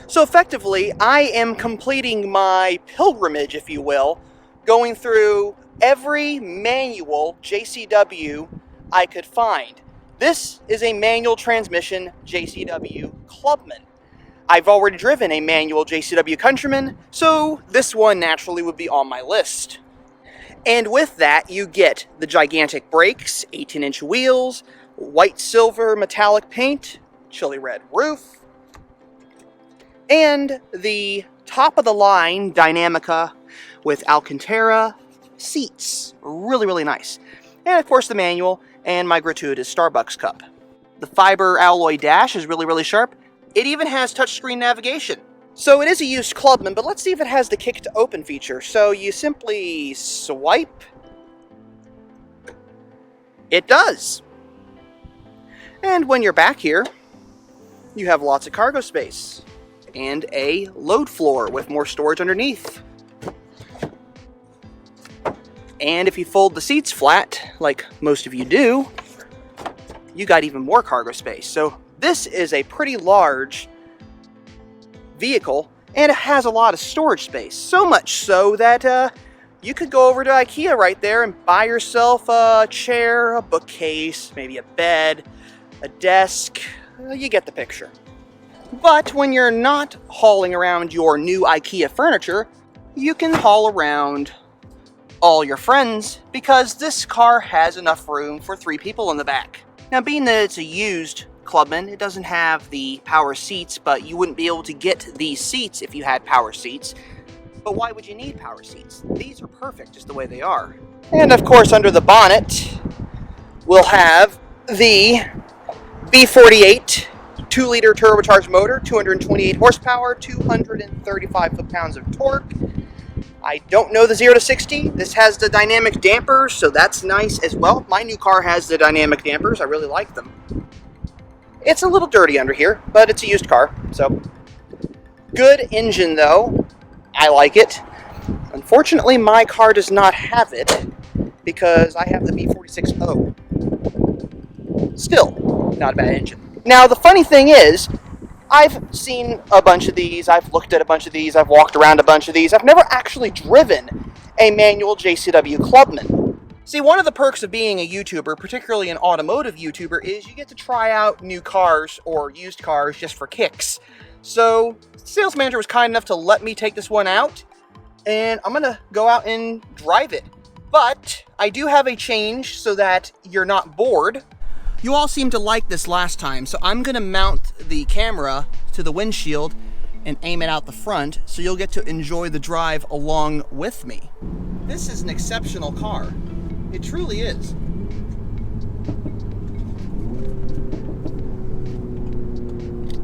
So effectively, I am completing my pilgrimage, if you will, going through every manual JCW I could find. This is a manual transmission JCW Clubman. I've already driven a manual JCW Countryman, so this one naturally would be on my list. And with that, you get the gigantic brakes, 18-inch wheels, white silver metallic paint, chili red roof, and the top-of-the-line Dynamica with Alcantara seats. Really, really nice. And of course the manual and my gratuitous Starbucks cup. The fiber alloy dash is really, really sharp. It even has touchscreen navigation. So it is a used Clubman, but let's see if it has the kick to open feature. So you simply swipe. It does. And when you're back here, you have lots of cargo space and a load floor with more storage underneath. And if you fold the seats flat, like most of you do, you got even more cargo space. So this is a pretty large vehicle, and it has a lot of storage space. So much so that you could go over to IKEA right there and buy yourself a chair, a bookcase, maybe a bed, a desk. You get the picture. But when you're not hauling around your new IKEA furniture, you can haul around all your friends, because this car has enough room for 3 people in the back. Now, being that it's a used Clubman, it doesn't have the power seats, but you wouldn't be able to get these seats if you had power seats. But why would you need power seats? These are perfect just the way they are. And of course, under the bonnet, we'll have the B48 2-liter turbocharged motor, 228 horsepower, 235 foot-pounds of torque. I don't know the 0 to 60. This has the dynamic dampers, so that's nice as well. My new car has the dynamic dampers. I really like them. It's a little dirty under here, but it's a used car, so. Good engine, though. I like it. Unfortunately, my car does not have it because I have the B46O. Still, not a bad engine. Now, the funny thing is, I've seen a bunch of these, I've looked at a bunch of these, I've walked around a bunch of these. I've never actually driven a manual JCW Clubman. See, one of the perks of being a YouTuber, particularly an automotive YouTuber, is you get to try out new cars or used cars just for kicks. So, the sales manager was kind enough to let me take this one out, and I'm going to go out and drive it. But I do have a change so that you're not bored. You all seemed to like this last time, so I'm going to mount the camera to the windshield and aim it out the front, so you'll get to enjoy the drive along with me. This is an exceptional car. It truly is.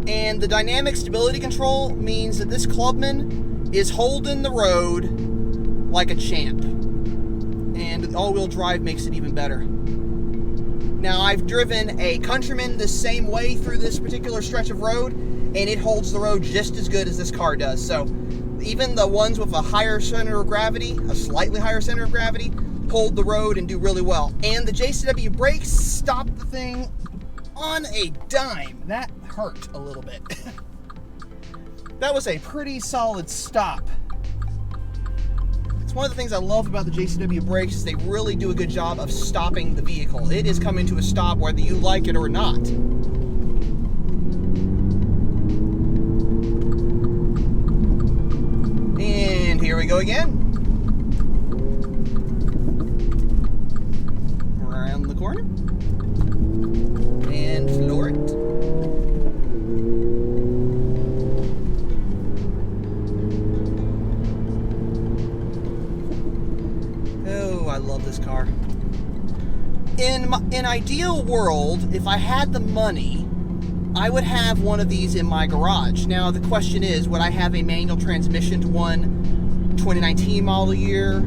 And the dynamic stability control means that this Clubman is holding the road like a champ. And all-wheel drive makes it even better. Now, I've driven a Countryman the same way through this particular stretch of road, and it holds the road just as good as this car does. So even the ones with a higher center of gravity, a slightly higher center of gravity, hold the road and do really well. And the JCW brakes stop the thing on a dime. That hurt a little bit. That was a pretty solid stop. It's one of the things I love about the JCW brakes is they really do a good job of stopping the vehicle. It is coming to a stop whether you like it or not. And here we go again. Around the corner. And floor it. I love this car. In an ideal world, if I had the money, I would have one of these in my garage. Now, the question is, would I have a manual transmissioned one, 2019 model year,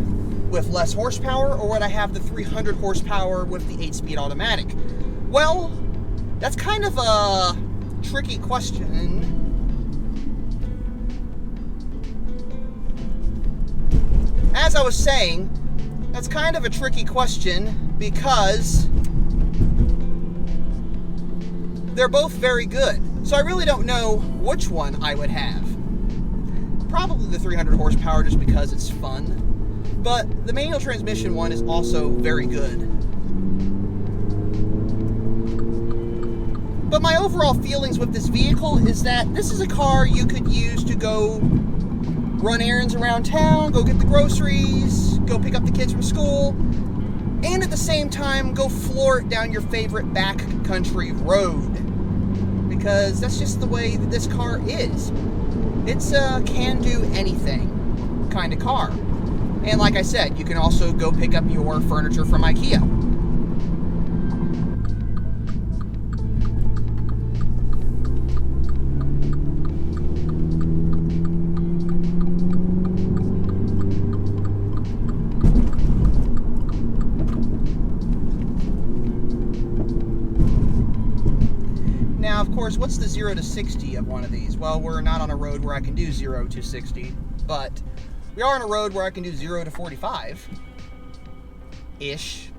with less horsepower, or would I have the 300 horsepower with the 8-speed automatic? Well, that's kind of a tricky question. As I was saying, that's kind of a tricky question because they're both very good. So I really don't know which one I would have. Probably the 300 horsepower just because it's fun. But the manual transmission one is also very good. But my overall feelings with this vehicle is that this is a car you could use to go run errands around town, go get the groceries, go pick up the kids from school, and at the same time go floor it down your favorite backcountry road. Because that's just the way that this car is. It's a can-do-anything kind of car. And like I said, you can also go pick up your furniture from IKEA. Now, of course, what's the 0 to 60 of one of these? Well, we're not on a road where I can do 0 to 60, but we are on a road where I can do 0 to 45-ish.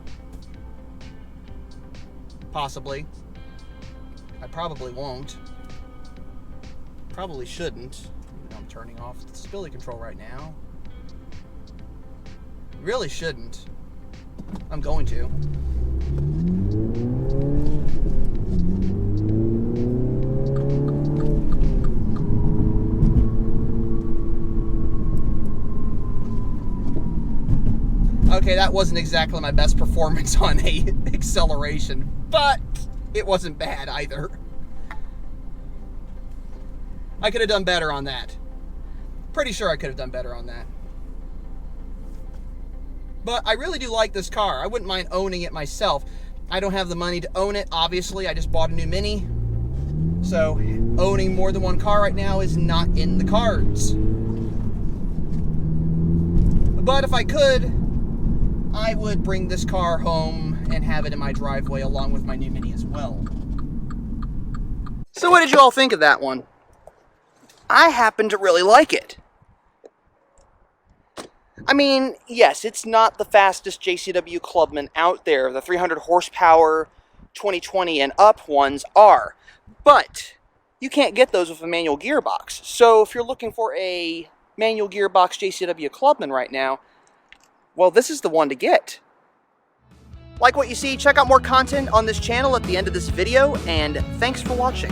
Possibly. I probably won't. Probably shouldn't. I'm turning off the stability control right now. Really shouldn't. I'm going to. Okay, that wasn't exactly my best performance on a acceleration, but it wasn't bad either. I could have done better on that. Pretty sure I could have done better on that. But I really do like this car. I wouldn't mind owning it myself. I don't have the money to own it, obviously. I just bought a new Mini. So owning more than one car right now is not in the cards. But if I could, I would bring this car home and have it in my driveway along with my new Mini as well. So what did you all think of that one? I happen to really like it. I mean, yes, it's not the fastest JCW Clubman out there. The 300 horsepower 2020 and up ones are. But you can't get those with a manual gearbox. So if you're looking for a manual gearbox JCW Clubman right now, well, this is the one to get. Like what you see, check out more content on this channel at the end of this video, and thanks for watching.